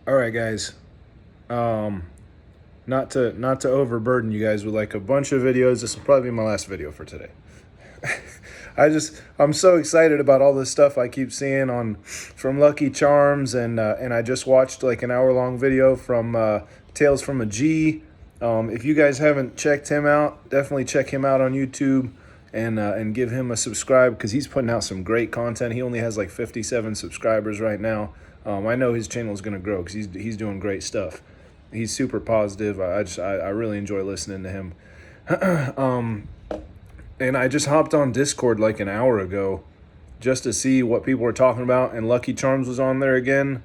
All right, guys. Um, not to overburden you guys with like a bunch of videos. This will probably be my last video for today. I'm so excited about all this stuff I keep seeing on from Luckycharmz, and I just watched like an hour-long video from Tales from a G. If you guys haven't checked him out, definitely check him out on YouTube and give him a subscribe because he's putting out some great content. He only has like 57 subscribers right now. I know his channel is gonna grow because he's doing great stuff. He's super positive. I really enjoy listening to him. And I just hopped on Discord like an hour ago just to see what people were talking about, and Luckycharmz was on there again,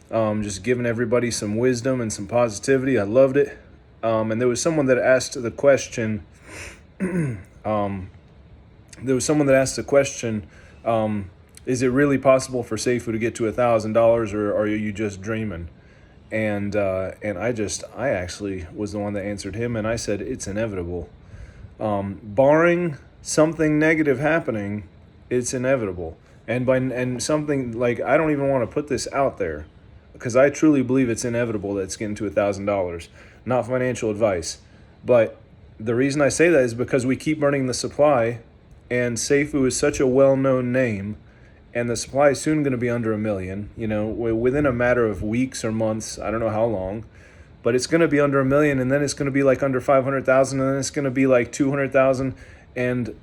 just giving everybody some wisdom and some positivity. I loved it. And there was someone that asked the question. There was someone that asked the question: is it really possible for Safuu to get to $1,000, or are you just dreaming? And I actually was the one that answered him, and I said it's inevitable. Barring something negative happening, it's inevitable. And something like, I don't even want to put this out there because I truly believe it's inevitable that it's getting to $1,000. Not financial advice, but the reason I say that is because we keep burning the supply, and Safuu is such a well-known name, and the supply is soon going to be under 1 million. You know, within a matter of weeks or months. I don't know how long. But it's going to be under 1 million, and then it's going to be like under 500,000, and then it's going to be like 200,000, and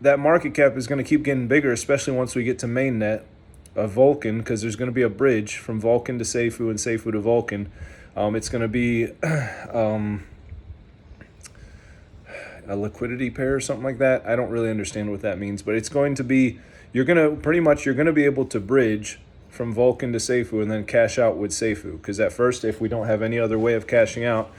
that market cap is going to keep getting bigger, especially once we get to Mainnet, Vulcan, because there's going to be a bridge from Vulcan to Safuu and Safuu to Vulcan. It's going to be a liquidity pair or something like that. I don't really understand what that means, but it's going to be you're going to be able to bridge from Vulcan to Safuu and then cash out with Safuu. Because at first, if we don't have any other way of cashing out,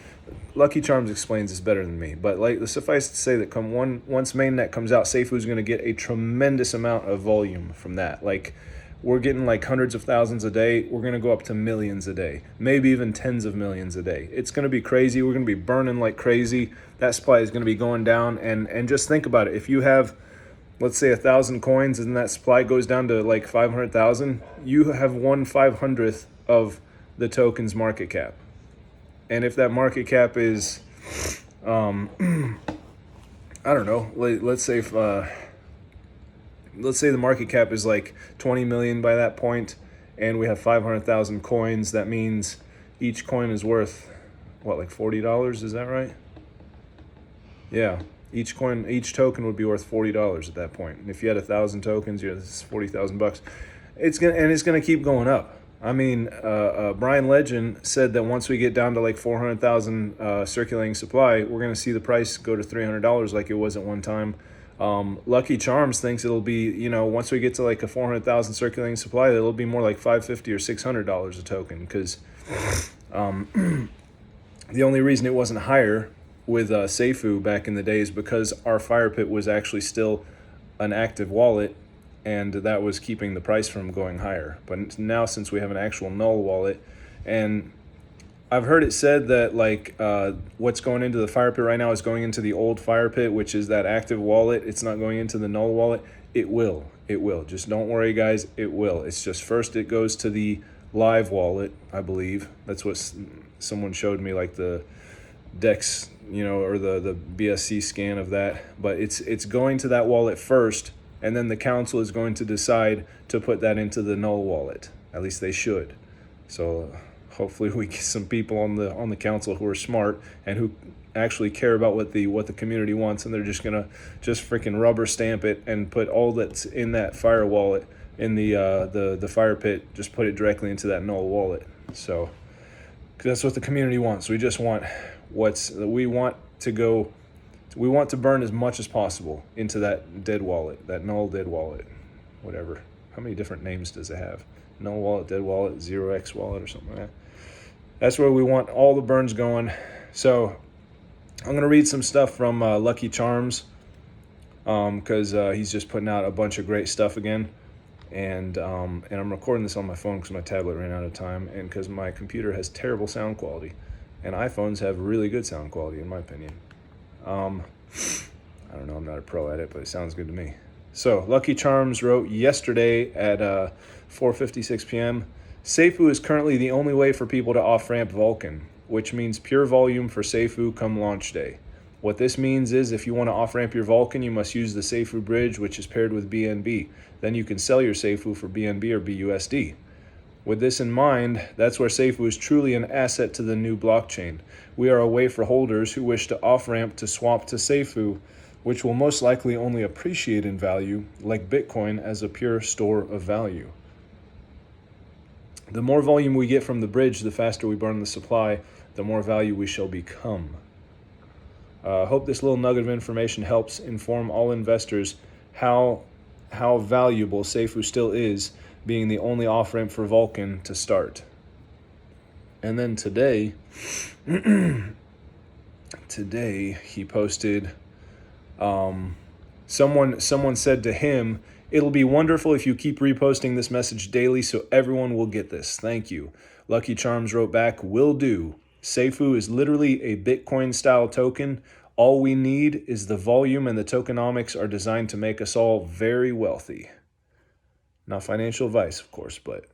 Luckycharmz explains this better than me. But like, suffice to say that once Mainnet comes out, Safuu is going to get a tremendous amount of volume from that. Like, we're getting like hundreds of thousands a day. We're going to go up to millions a day, maybe even tens of millions a day. It's going to be crazy. We're going to be burning like crazy. That supply is going to be going down. And just think about it. If you have, let's say, 1,000 coins and that supply goes down to like 500,000, you have 1/500th of the token's market cap. And if that market cap is, I don't know, let's say the market cap is like 20 million by that point, and we have 500,000 coins, that means each coin is worth, what, like $40? Is that right? Yeah. Each token would be worth $40 at that point. And if you had 1,000 tokens, it's $40,000. It's gonna keep going up. I mean, Brian Legend said that once we get down to like 400,000 circulating supply, we're gonna see the price go to $300 like it was at one time. Luckycharmz thinks it'll be, once we get to like a 400,000 circulating supply, it'll be more like $550 or $600 a token. Because the only reason it wasn't higher with Safuu back in the days because our fire pit was actually still an active wallet, and that was keeping the price from going higher. But now, since we have an actual null wallet, and I've heard it said that like what's going into the fire pit right now is going into the old fire pit, which is that active wallet. It's not going into the null wallet. It will. Just don't worry, guys. It will. It's just first it goes to the live wallet, I believe. That's what someone showed me, like the DEX, or the BSC scan of that. But it's going to that wallet first, and then the council is going to decide to put that into the null wallet. At least they should. So hopefully we get some people on the council who are smart and who actually care about what the community wants, and they're just gonna freaking rubber stamp it and put all that's in that fire wallet in the fire pit, just put it directly into that null wallet. So that's what the community wants. We just want we want to burn as much as possible into that dead wallet, that null dead wallet, whatever. How many different names does it have? Null wallet, dead wallet, 0x wallet, or something like that. That's where we want all the burns going. So I'm going to read some stuff from Luckycharmz because he's just putting out a bunch of great stuff again. And I'm recording this on my phone because my tablet ran out of time, and because my computer has terrible sound quality. And iPhones have really good sound quality, in my opinion. I don't know, I'm not a pro at it, but it sounds good to me. So Luckycharmz wrote yesterday at 4:56 p.m. Safuu is currently the only way for people to off-ramp Vulcan, which means pure volume for Safuu come launch day. What this means is if you want to off-ramp your Vulcan, you must use the Safuu bridge, which is paired with BNB. Then you can sell your Safuu for BNB or BUSD. With this in mind, that's where Safuu is truly an asset to the new blockchain. We are a way for holders who wish to off-ramp to swap to Safuu, which will most likely only appreciate in value, like Bitcoin as a pure store of value. The more volume we get from the bridge, the faster we burn the supply, the more value we shall become. Hope this little nugget of information helps inform all investors how valuable Safuu still is, being the only off-ramp for Vulcan to start. And then today he posted, someone said to him, "It'll be wonderful if you keep reposting this message daily so everyone will get this. Thank you." Luckycharmz wrote back, "Will do. Safuu is literally a Bitcoin-style token. All we need is the volume, and the tokenomics are designed to make us all very wealthy." Not financial advice, of course, but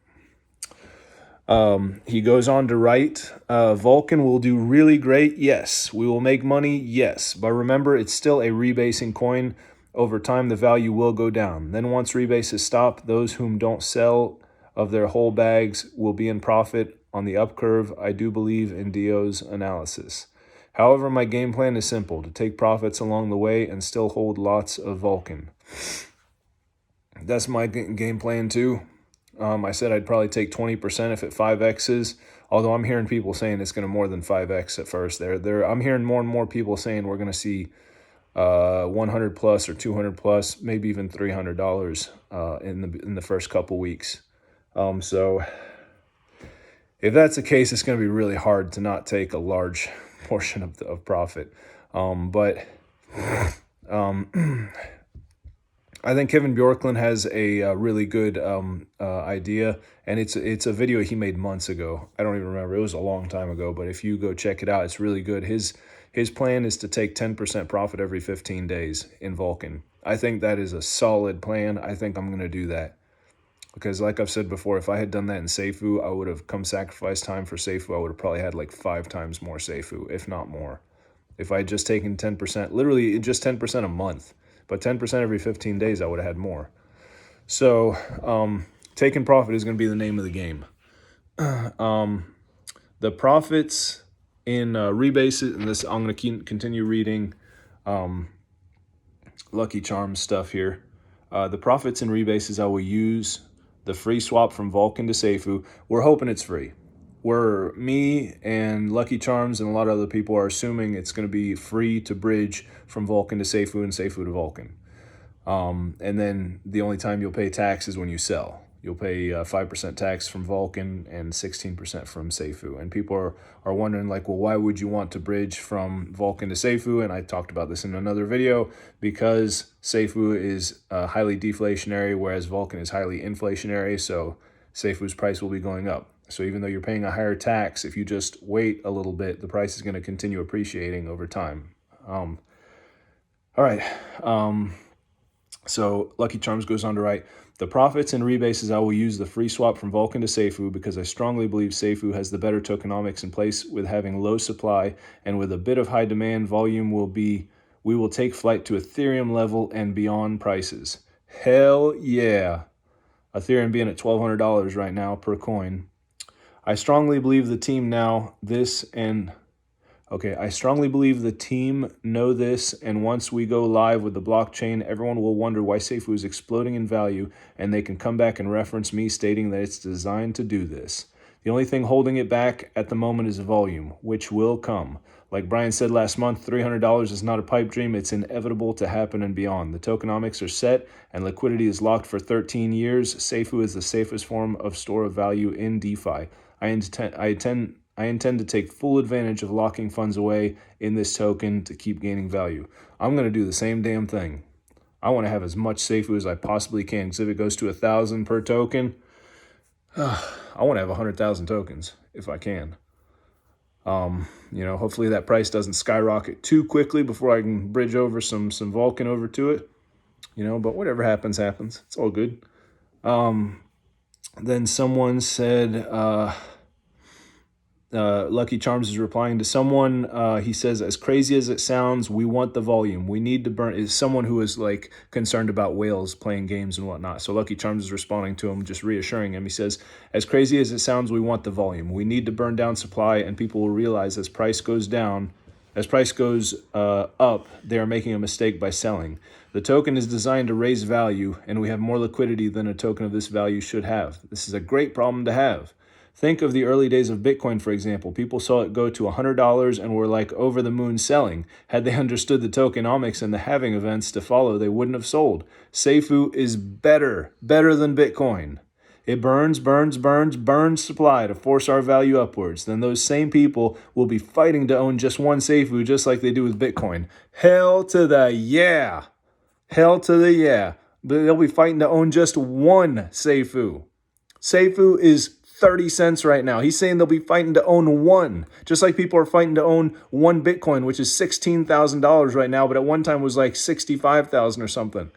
he goes on to write, Vulcan will do really great. Yes. We will make money. Yes. But remember, it's still a rebasing coin. Over time, the value will go down. Then once rebases stop, those whom don't sell of their whole bags will be in profit on the up curve. I do believe in Dio's analysis. However, my game plan is simple, to take profits along the way and still hold lots of Vulcan. That's my game plan too. I said I'd probably take 20% if it 5x's, although I'm hearing people saying it's going to more than 5x at first. I'm hearing more and more people saying we're going to see 100 plus or 200 plus, maybe even $300 in the first couple weeks. So if that's the case, it's going to be really hard to not take a large portion of profit. I think Kevin Bjorklund has a really good idea, and it's a video he made months ago. I don't even remember. It was a long time ago, but if you go check it out, it's really good. His plan is to take 10% profit every 15 days in Vulcan. I think that is a solid plan. I think I'm going to do that. Because like I've said before, if I had done that in Safuu, I would have come sacrifice time for Safuu. I would have probably had like 5 times more Safuu, if not more. If I had just taken 10%, literally just 10% a month, but 10% every 15 days, I would have had more. So taking profit is going to be the name of the game. The profits in rebases, and this I'm going to continue reading Luckycharmz stuff here. The profits in rebases, I will use the free swap from Vulcan to Safuu. We're hoping it's free. Me and Luckycharmz and a lot of other people are assuming it's going to be free to bridge from Vulcan to Safuu and Safuu to Vulcan. And then the only time you'll pay tax is when you sell. You'll pay 5% tax from Vulcan and 16% from Safuu. And people are wondering, like, well, why would you want to bridge from Vulcan to Safuu? And I talked about this in another video, because Safuu is highly deflationary, whereas Vulcan is highly inflationary. So Safu's price will be going up. So even though you're paying a higher tax, if you just wait a little bit, the price is going to continue appreciating over time. All right. So Luckycharmz goes on to write, the profits and rebases, I will use the free swap from Vulcan to Safuu because I strongly believe Safuu has the better tokenomics in place with having low supply, and with a bit of high demand, volume we will take flight to Ethereum level and beyond prices. Hell yeah. Ethereum being at $1,200 right now per coin. I strongly believe the team know this, and once we go live with the blockchain, everyone will wonder why Safuu is exploding in value, and they can come back and reference me stating that it's designed to do this. The only thing holding it back at the moment is volume, which will come. Like Brian said last month, $300 is not a pipe dream. It's inevitable to happen and beyond. The tokenomics are set, and liquidity is locked for 13 years. Safuu is the safest form of store of value in DeFi. I intend to take full advantage of locking funds away in this token to keep gaining value. I'm going to do the same damn thing. I want to have as much Safuu as I possibly can, because if it goes to 1,000 per token, I want to have 100,000 tokens if I can. Hopefully that price doesn't skyrocket too quickly before I can bridge over some Vulcan over to it. but whatever happens, happens. It's all good. Then someone said, Luckycharmz is replying to someone. He says, as crazy as it sounds, we want the volume. We need to burn. Is someone who is like concerned about whales playing games and whatnot. So Luckycharmz is responding to him, just reassuring him. He says, as crazy as it sounds, we want the volume. We need to burn down supply, and people will realize as price goes up, they are making a mistake by selling. The token is designed to raise value, and we have more liquidity than a token of this value should have. This is a great problem to have. Think of the early days of Bitcoin, for example. People saw it go to $100 and were like over the moon selling. Had they understood the tokenomics and the halving events to follow, they wouldn't have sold. Safuu is better than Bitcoin. It burns supply to force our value upwards. Then those same people will be fighting to own just one Safuu, just like they do with Bitcoin. Hell to the yeah. Hell to the yeah. But they'll be fighting to own just one Safuu. Safuu is 30 cents right now. He's saying they'll be fighting to own one. Just like people are fighting to own one Bitcoin, which is $16,000 right now, but at one time was like $65,000 or something.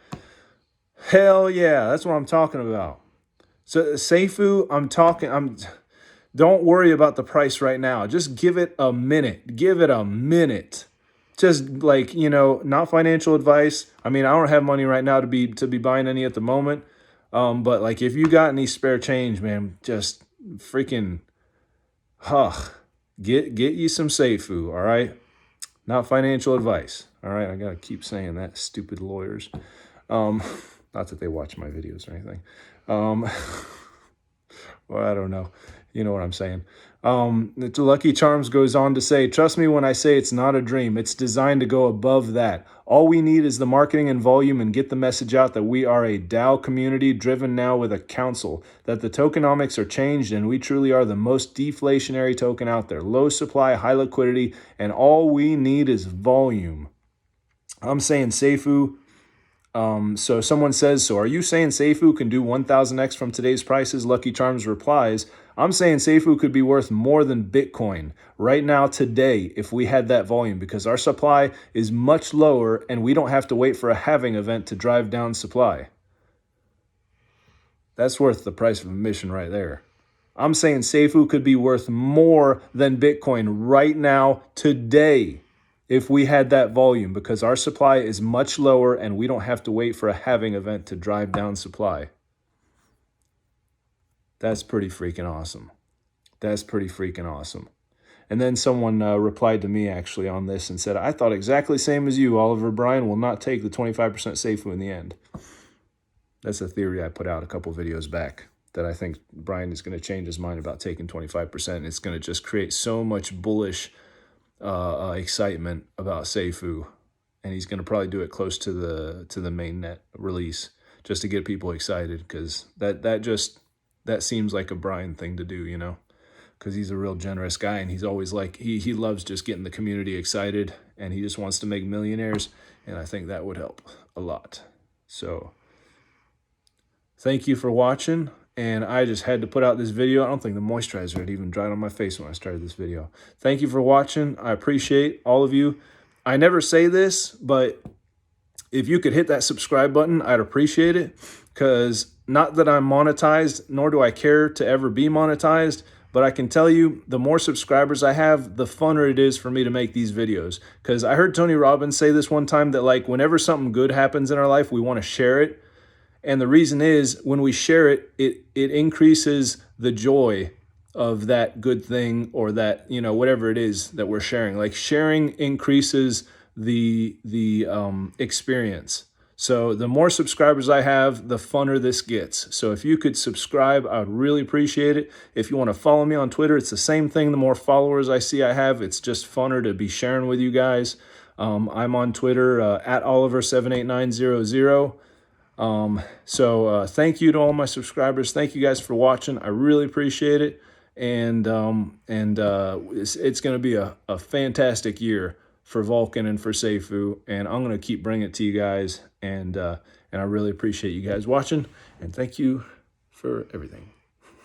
Hell yeah, that's what I'm talking about. So Safuu, don't worry about the price right now. Just give it a minute. Give it a minute. Just like, not financial advice. I mean, I don't have money right now to be buying any at the moment. But like if you got any spare change, man, just freaking get you some Safuu, all right? Not financial advice. All right. I gotta keep saying that, stupid lawyers. Not that they watch my videos or anything. Well, I don't know. You know what I'm saying. Luckycharmz goes on to say, trust me when I say it's not a dream. It's designed to go above that. All we need is the marketing and volume and get the message out that we are a DAO community driven now with a council, that the tokenomics are changed and we truly are the most deflationary token out there. Low supply, high liquidity, and all we need is volume. I'm saying Safuu. So someone says, so are you saying Safuu can do 1,000x from today's prices? Luckycharmz replies, I'm saying Safuu could be worth more than Bitcoin right now today if we had that volume, because our supply is much lower and we don't have to wait for a halving event to drive down supply. That's worth the price of admission right there. I'm saying Safuu could be worth more than Bitcoin right now today if we had that volume, because our supply is much lower and we don't have to wait for a halving event to drive down supply. That's pretty freaking awesome. That's pretty freaking awesome. And then someone replied to me actually on this and said, I thought exactly the same as you. Oliver Brian will not take the 25% Safuu in the end. That's a theory I put out a couple videos back, that I think Brian is going to change his mind about taking 25%. And it's going to just create so much bullish excitement about Safuu, and he's going to probably do it close to the Mainnet release just to get people excited, because that seems like a Brian thing to do, because he's a real generous guy, and he's always like he loves just getting the community excited, and he just wants to make millionaires, and I think that would help a lot. So thank you for watching. And I just had to put out this video. I don't think the moisturizer had even dried on my face when I started this video. Thank you for watching. I appreciate all of you. I never say this, but if you could hit that subscribe button, I'd appreciate it. Because not that I'm monetized, nor do I care to ever be monetized, but I can tell you, the more subscribers I have, the funner it is for me to make these videos. Because I heard Tony Robbins say this one time, that like whenever something good happens in our life, we want to share it. And the reason is, when we share it, it increases the joy of that good thing, or that, whatever it is that we're sharing. Like sharing increases the experience. So the more subscribers I have, the funner this gets. So if you could subscribe, I would really appreciate it. If you want to follow me on Twitter, it's the same thing. The more followers I see I have, it's just funner to be sharing with you guys. I'm on Twitter at Oliver78900. So thank you to all my subscribers. Thank you guys for watching. I really appreciate it. And it's going to be a fantastic year for Vulcan and for Safuu. And I'm going to keep bringing it to you guys. And I really appreciate you guys watching. And thank you for everything.